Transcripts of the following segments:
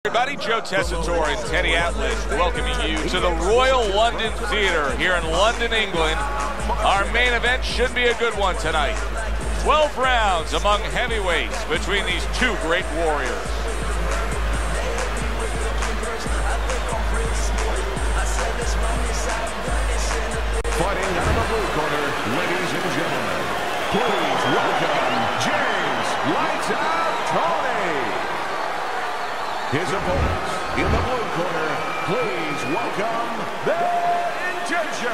Everybody, Joe Tessitore and Teddy Atlas welcoming you to the Royal London Theatre here in London, England. Our main event should be a good one tonight. 12 rounds among heavyweights between these two great warriors. Fighting out of the blue corner, ladies and gentlemen, please welcome James Lights Out Tony. His opponents in the blue corner, please welcome the Intentions.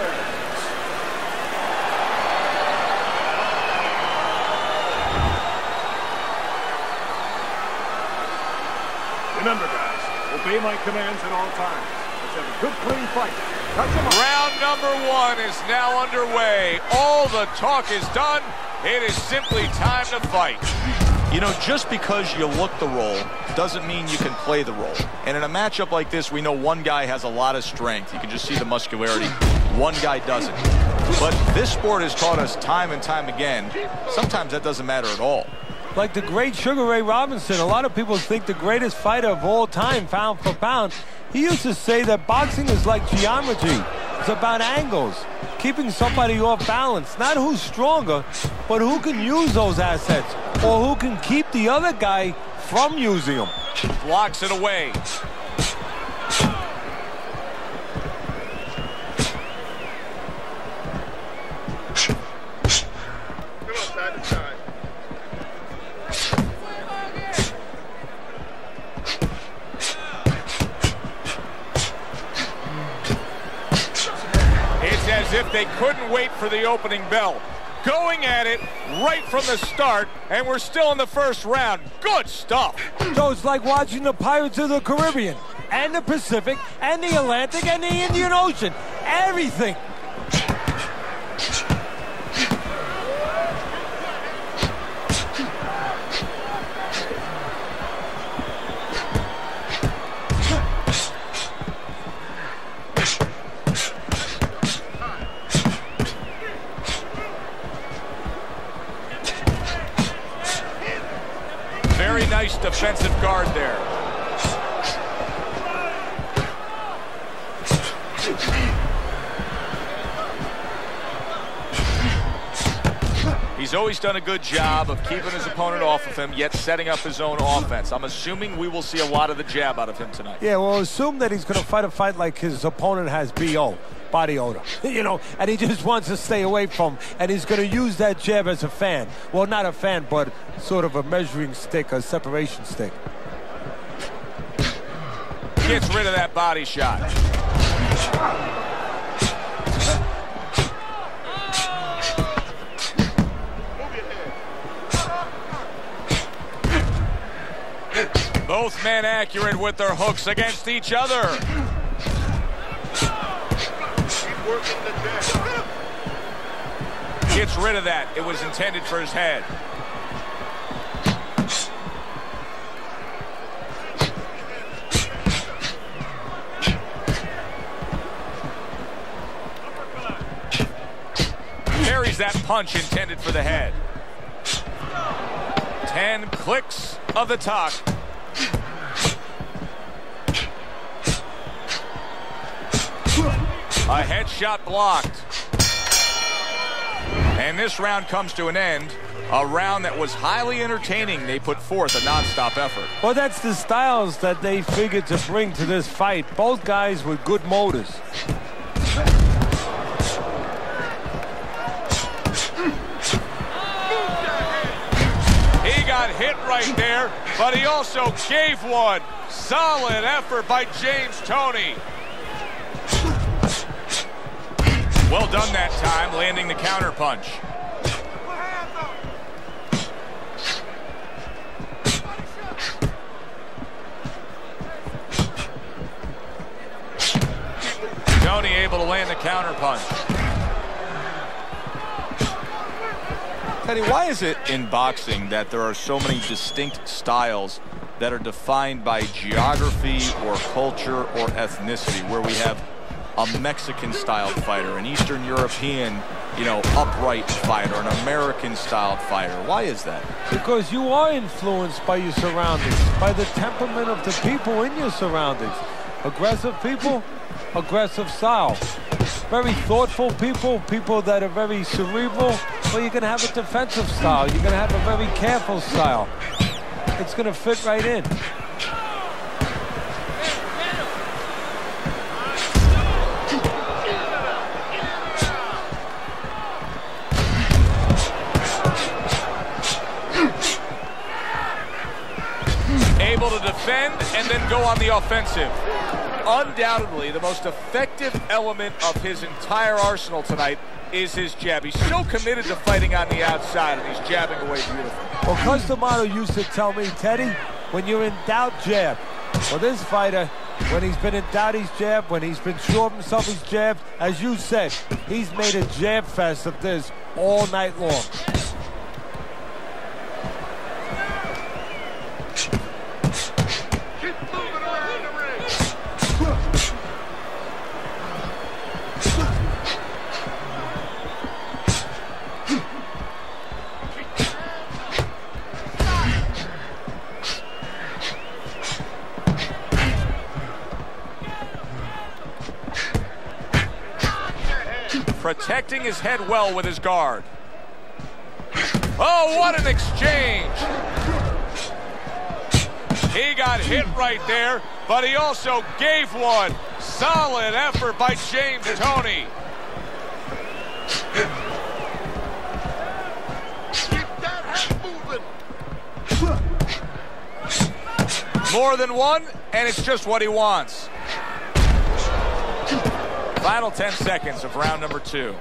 Remember, guys, obey my commands at all times. Let's have a good, clean fight. Round number one is now underway. All the talk is done. It is simply time to fight. You know, just because you look the role doesn't mean you can play the role. And in a matchup like this, we know one guy has a lot of strength. You can just see the muscularity. One guy doesn't. But this sport has taught us time and time again, sometimes that doesn't matter at all. Like the great Sugar Ray Robinson, a lot of people think the greatest fighter of all time, pound for pound. He used to say that boxing is like geometry. It's about angles, keeping somebody off balance. Not who's stronger, but who can use those assets, or who can keep the other guy from using them. Blocks it away. It's as if they couldn't wait for the opening bell. Going at it right from the start, and we're still in the first round. Good stuff. So it's like watching the Pirates of the Caribbean, and the Pacific, and the Atlantic, and the Indian Ocean. Everything. Very nice defensive guard there. He's always done a good job of keeping his opponent off of him, yet setting up his own offense. I'm assuming we will see a lot of the jab out of him tonight. Yeah, well, assume that he's going to fight a fight like his opponent has BO. Body odor, you know, and he just wants to stay away from, and he's going to use that jab as a fan. Well, not a fan, but sort of a measuring stick, a separation stick. Gets rid of that body shot. Both men accurate with their hooks against each other. Gets rid of that. It was intended for his head. Carries that punch intended for the head. 10 clicks of the talk. A headshot blocked. And this round comes to an end. A round that was highly entertaining. They put forth a non-stop effort. Well, that's the styles that they figured to bring to this fight. Both guys with good motors. He got hit right there, but he also gave one. Solid effort by James Tonie. Well done that time, landing the counter punch. Tonie able to land the counter punch. Teddy, why is it in boxing that there are so many distinct styles that are defined by geography or culture or ethnicity, where we have a Mexican-styled fighter, an Eastern European, upright fighter, an American-styled fighter? Why is that? Because you are influenced by your surroundings, by the temperament of the people in your surroundings. Aggressive people, aggressive style. Very thoughtful people, people that are very cerebral, well, you're going to have a defensive style. You're going to have a very careful style. It's going to fit right in. Able to defend and then go on the offensive. Undoubtedly, the most effective element of his entire arsenal tonight is his jab. He's so committed to fighting on the outside, and he's jabbing away beautifully. Well, Customato used to tell me, Teddy, when you're in doubt, jab. Well, this fighter, when he's been in doubt, he's jabbed. When he's been sure of himself, he's jabbed. As you said, he's made a jab fest of this all night long. Protecting his head well with his guard. Oh, what an exchange! He got hit right there, but he also gave one. Solid effort by James Toни. Keep that head moving. More than one, and it's just what he wants. Final 10 seconds of round number 2.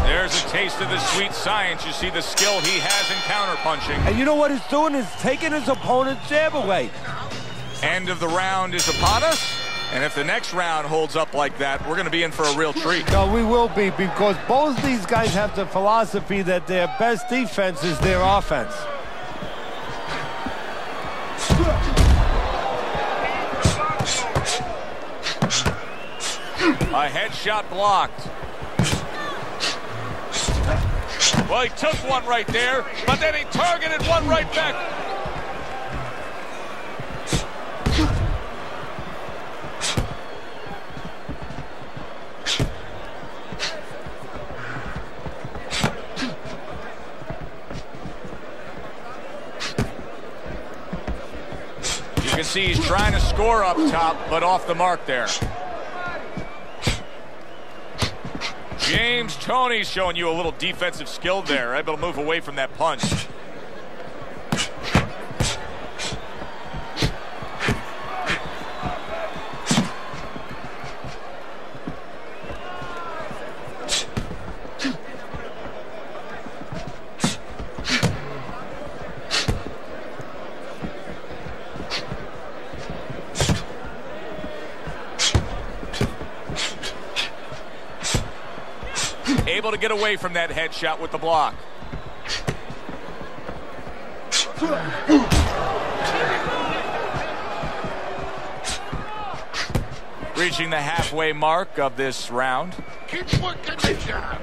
There's a taste of the sweet science. You see the skill he has in counterpunching. And you know what he's doing? Is taking his opponent's jab away. End of the round is upon us. And if the next round holds up like that, we're going to be in for a real treat. No, we will be, because both these guys have the philosophy that their best defense is their offense. A headshot blocked. Well, he took one right there, but then he targeted one right back. You can see he's trying to score up top, but off the mark there. James Toни showing you a little defensive skill there, able to move away from that punch. Able to get away from that headshot with the block. Reaching the halfway mark of this round. Keep working the job.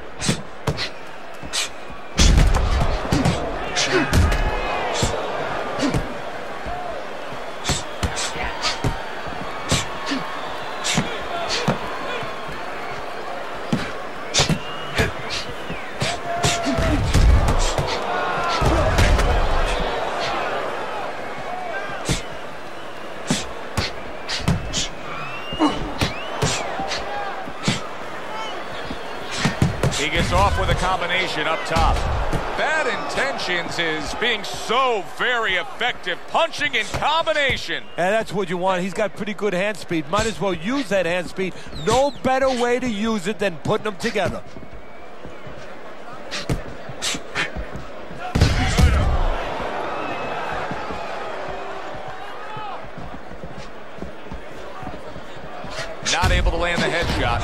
He gets off with a combination up top. Bad Intentions is being so very effective, punching in combination. And that's what you want. He's got pretty good hand speed. Might as well use that hand speed. No better way to use it than putting them together. Not able to land the headshot.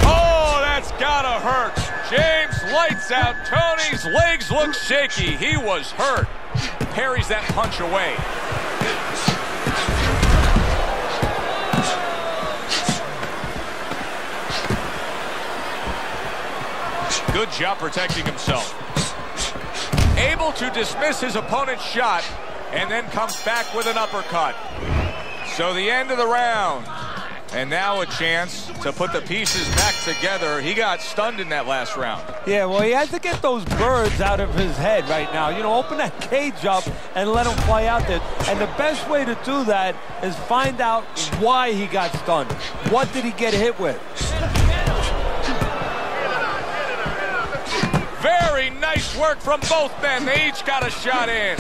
Oh, that's gotta hurt. hurts. James lights out. Tony's legs look shaky. He was hurt. Parries that punch away. Good job protecting himself. Able to dismiss his opponent's shot and then comes back with an uppercut. So the end of the round. And now a chance to put the pieces back together. He got stunned in that last round. Yeah, well, he has to get those birds out of his head right now. You know, open that cage up and let him fly out there. And the best way to do that is find out why he got stunned. What did he get hit with? Very nice work from both men. They each got a shot in.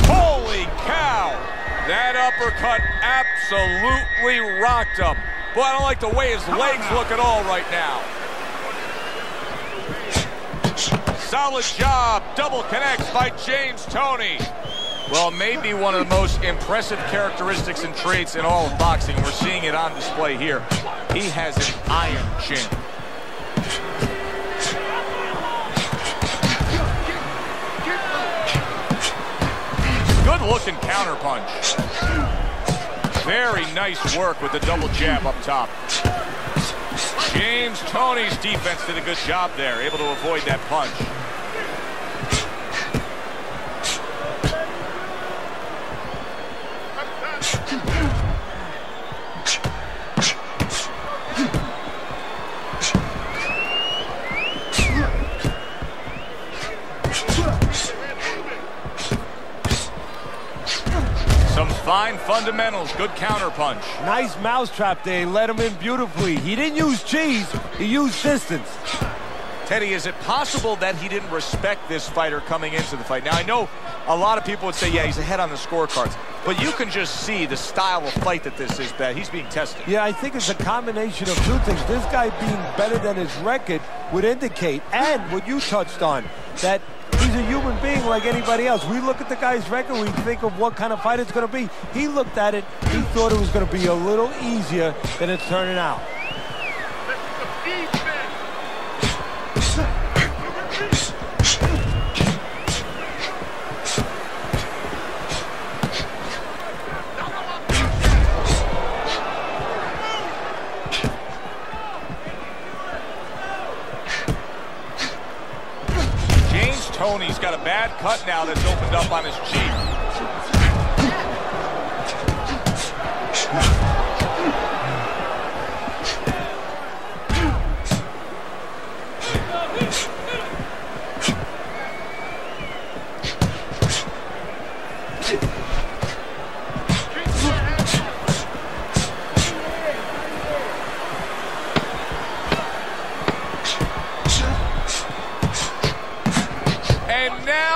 Holy cow! That uppercut absolutely rocked him. Boy, I don't like the way his legs look at all right now. Solid job. Double connects by James Toney. Well, maybe one of the most impressive characteristics and traits in all of boxing. We're seeing it on display here. He has an iron chin. Good-looking counterpunch. Very nice work with the double jab up top. James Toney's defense did a good job there, able to avoid that punch. Fine fundamentals, good counterpunch. Nice mousetrap there. He let him in beautifully. He didn't use cheese, he used distance. Teddy, is it possible that he didn't respect this fighter coming into the fight? Now, I know a lot of people would say, yeah, he's ahead on the scorecards, but you can just see the style of fight that this is, that he's being tested. Yeah, I think it's a combination of two things. This guy being better than his record would indicate, and what you touched on, that he's a human being like anybody else. We look at the guy's record, we think of what kind of fight it's going to be. He looked at it, he thought it was going to be a little easier than it's turning out. Tony's got a bad cut now that's opened up on his cheek.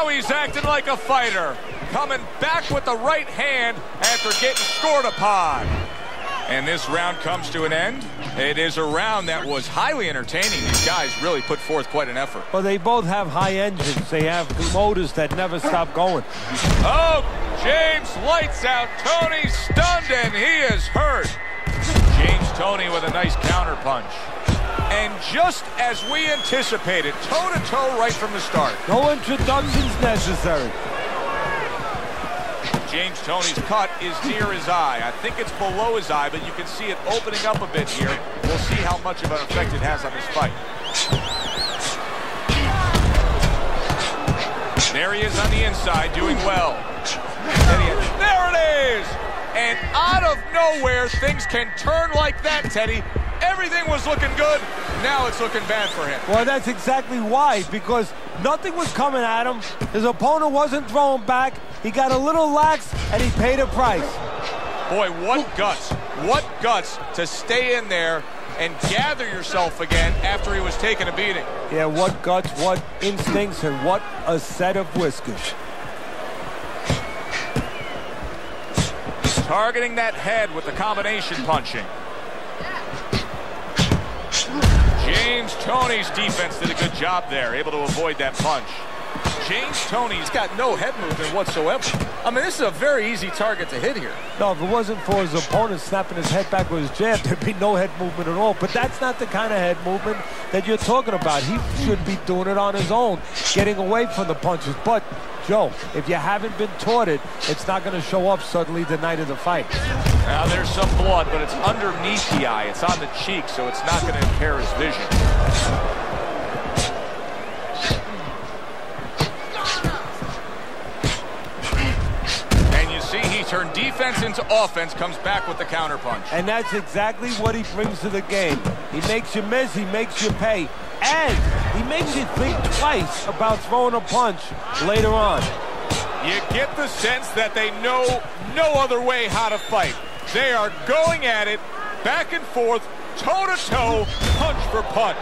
He's acting like a fighter, coming back with the right hand after getting scored upon. And this round comes to an end. It is a round that was highly entertaining. These guys really put forth quite an effort. Well, they both have high engines. They have motors that never stop going. Oh, James lights out. Tony stunned and he is hurt. James Toney with a nice counter punch. And just as we anticipated, toe-to-toe right from the start. No introductions necessary. James Toney's cut is near his eye. I think it's below his eye, but you can see it opening up a bit here. We'll see how much of an effect it has on this fight. There he is on the inside, doing well. There it is! And out of nowhere, things can turn like that, Teddy. Everything was looking good. Now it's looking bad for him. Well, that's exactly why, because nothing was coming at him. His opponent wasn't throwing back. He got a little lax, and he paid a price. Boy, what guts. What guts to stay in there and gather yourself again after he was taking a beating. Yeah, what guts, what instincts, and what a set of whiskers. Targeting that head with the combination punching. James Toney's defense did a good job there, able to avoid that punch. James Toney's got no head movement whatsoever. I mean, this is a very easy target to hit here. No, if it wasn't for his opponent snapping his head back with his jab, there'd be no head movement at all. But that's not the kind of head movement that you're talking about. He should be doing it on his own, getting away from the punches. But, Joe, if you haven't been taught it, it's not going to show up suddenly the night of the fight. Now, there's some blood, but it's underneath the eye. It's on the cheek, so it's not going to impair his vision. Turn defense into offense, comes back with the counterpunch. And that's exactly what he brings to the game. He makes you miss, he makes you pay, and he makes you think twice about throwing a punch later on. You get the sense that they know no other way how to fight. They are going at it, back and forth, toe-to-toe, punch for punch.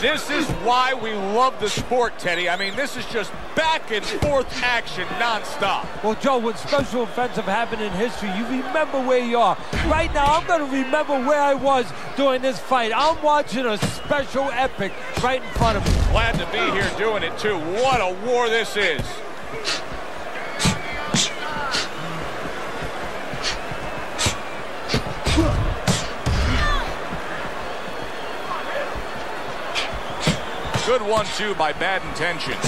This is why we love the sport, Teddy. I mean, this is just back and forth action nonstop. Well, Joe, when special events have happened in history, you remember where you are. Right now, I'm going to remember where I was during this fight. I'm watching a special epic right in front of me. Glad to be here doing it, too. What a war this is. Good 1-2 by Bad Intentions.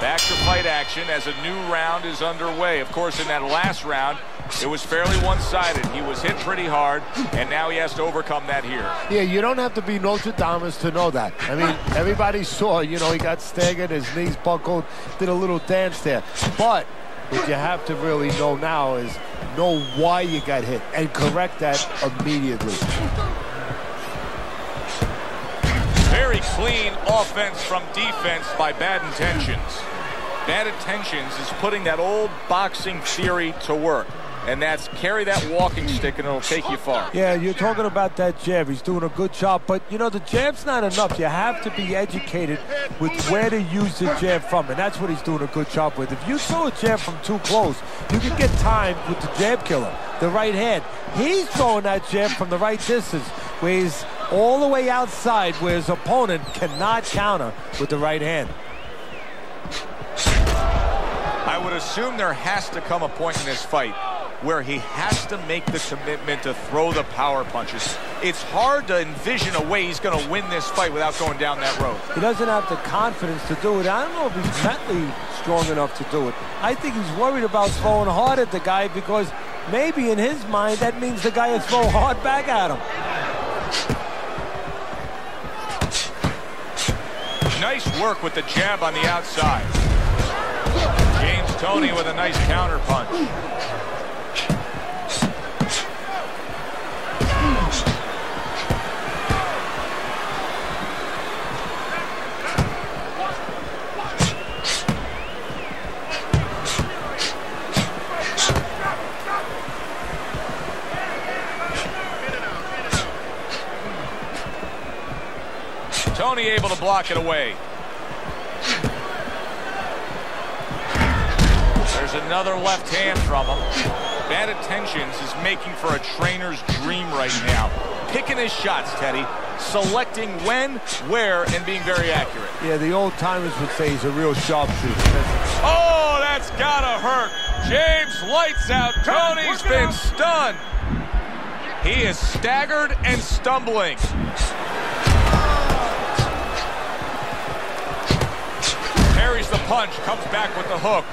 Back to fight action as a new round is underway. Of course, in that last round, it was fairly one-sided. He was hit pretty hard, and now he has to overcome that here. Yeah, you don't have to be Nostradamus to know that. I mean, everybody saw, you know, he got staggered, his knees buckled, did a little dance there. But what you have to really know now is know why you got hit and correct that immediately. Very clean offense from defense by Bad Intentions. Bad Intentions is putting that old boxing theory to work. And that's carry that walking stick and it'll take you far. Yeah, you're talking about that jab. He's doing a good job. But, you know, the jab's not enough. You have to be educated with where to use the jab from. And that's what he's doing a good job with. If you throw a jab from too close, you can get timed with the jab killer, the right hand. He's throwing that jab from the right distance, where he's all the way outside, where his opponent cannot counter with the right hand. I would assume there has to come a point in this fight where he has to make the commitment to throw the power punches. It's hard to envision a way he's going to win this fight without going down that road. He doesn't have the confidence to do it. I don't know if he's mentally strong enough to do it. I think he's worried about throwing hard at the guy because maybe in his mind that means the guy will throw hard back at him. Nice work with the jab on the outside. James Toни with a nice counter punch. Toni able to block it away. There's another left hand from him. Bad Intentions is making for a trainer's dream right now. Picking his shots, Teddy. Selecting when, where, and being very accurate. Yeah, the old timers would say he's a real sharpshooter. Oh, that's gotta hurt. James lights out. Tony's been stunned. He is staggered and stumbling. Parries the punch, comes back with the hook.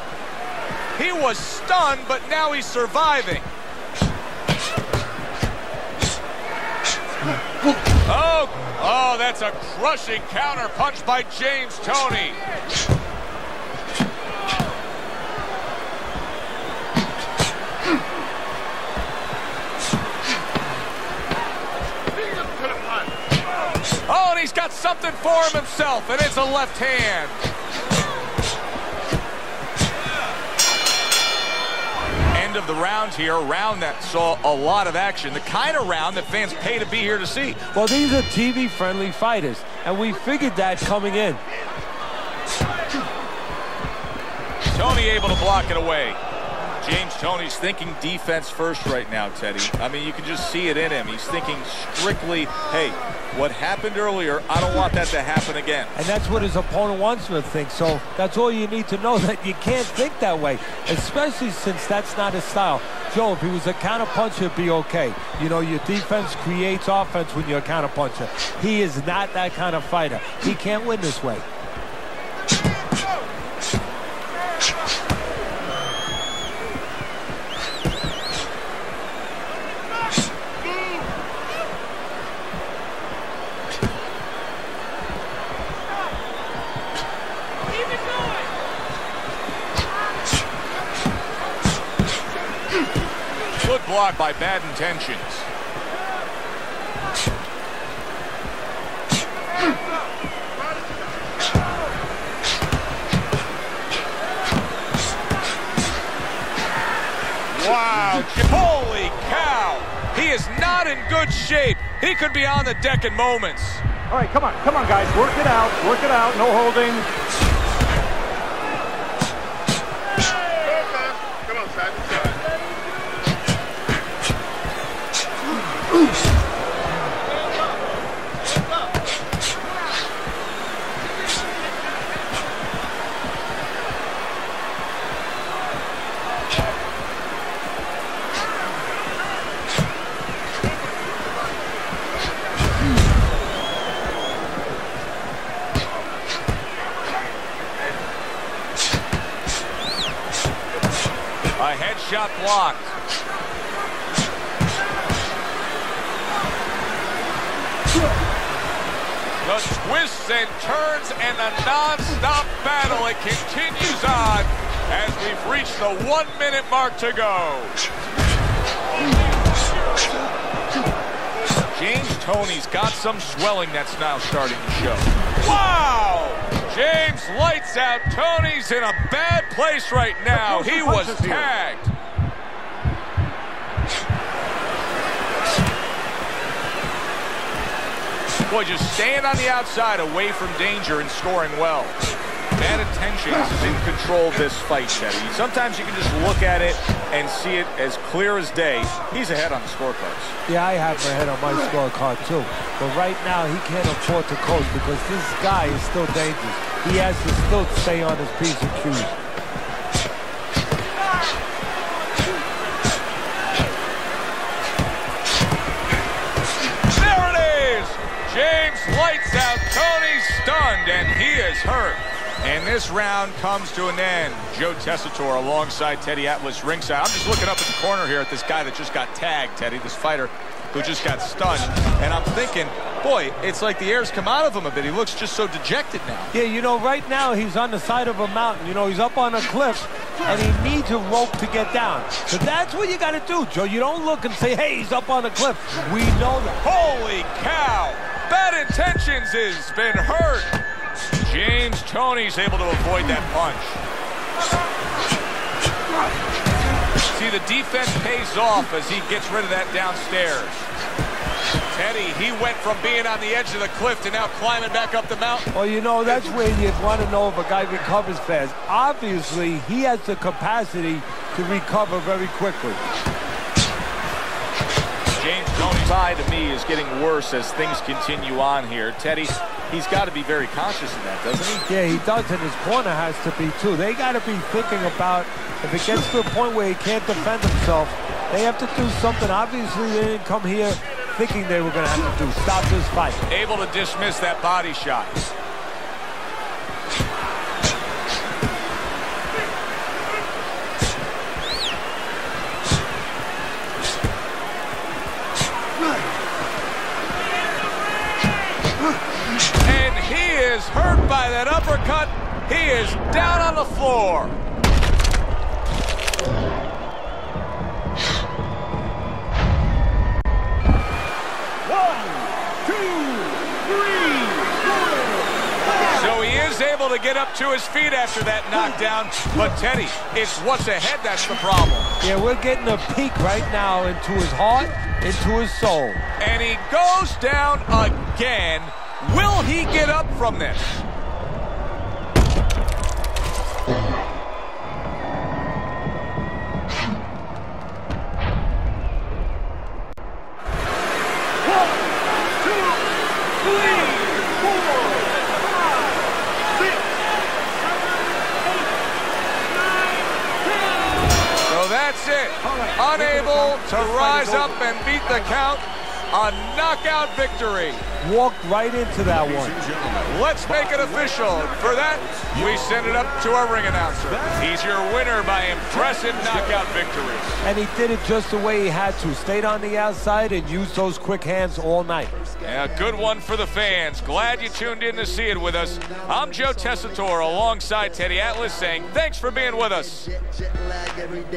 He was stunned, but now he's surviving. Oh, that's a crushing counter punch by James Toни. Oh, and he's got something for him himself, and it's a left hand. End of the round here, a round that saw a lot of action, the kind of round that fans pay to be here to see. Well, these are TV-friendly fighters, and we figured that coming in. Tony able to block it away. James Toney's thinking defense first right now, Teddy. I mean, you can just see it in him. He's thinking strictly, hey, what happened earlier, I don't want that to happen again. And that's what his opponent wants him to think. So that's all you need to know, that you can't think that way, especially since that's not his style. Joe, if he was a counterpuncher, it'd be okay. You know, your defense creates offense when you're a counterpuncher. He is not that kind of fighter. He can't win this way. Good block by bad intentions. Wow, holy cow. He is not in good shape. He could be on the deck in moments. All right, come on, guys. Work it out, no holding. Come on, side to side. A headshot blocked. The twists and turns and the non-stop battle, it continues on as we've reached the 1 minute mark to go. James Toney's got some swelling that's now starting to show. Wow! James lights out. Tony's in a bad place right now. He was tagged. Boy, just staying on the outside away from danger and scoring well. Bad intentions is in control of this fight, Teddy. Sometimes you can just look at it and see it as clear as day. He's ahead on the scorecards. Yeah, I have him ahead on my scorecard too. But right now, he can't afford to coast because this guy is still dangerous. He has to still stay on his P's and Q's. There it is! James lights out. Tony's stunned, and he is hurt. And this round comes to an end. Joe Tessitore alongside Teddy Atlas ringside. I'm just looking up at the corner here at this guy that just got tagged, Teddy, this fighter who just got stunned. And I'm thinking, boy, it's like the air's come out of him a bit. He looks just so dejected now. Yeah, you know, right now he's on the side of a mountain. You know, he's up on a cliff, and he needs a rope to get down. So that's what you got to do, Joe. You don't look and say, hey, he's up on a cliff. We know that. Holy cow! Bad intentions has been hurt. James Toney's able to avoid that punch. See, the defense pays off as he gets rid of that downstairs. Teddy, he went from being on the edge of the cliff to now climbing back up the mountain. Well, you know, that's where you want to know if a guy recovers fast. Obviously, he has the capacity to recover very quickly. James Toney's eye, to me, is getting worse as things continue on here. Teddy, he's got to be very conscious of that, doesn't he? Yeah, he does, and his corner has to be, too. They got to be thinking about, if it gets to a point where he can't defend himself, they have to do something. Obviously, they didn't come here thinking they were going to have to stop this fight. Able to dismiss that body shot. And he is hurt by that uppercut. He is down on the floor. So he is able to get up to his feet after that knockdown. But Teddy, it's what's ahead that's the problem. Yeah, we're getting a peek right now into his heart, into his soul. And he goes down again. Will he get up from this? That's it. Unable to rise up and beat the count. A knockout victory. Walked right into that one. Let's make it official. For that, we send it up to our ring announcer. He's your winner by impressive knockout victory. And he did it just the way he had to. Stayed on the outside and used those quick hands all night. Yeah, good one for the fans. Glad you tuned in to see it with us. I'm Joe Tessitore alongside Teddy Atlas saying thanks for being with us.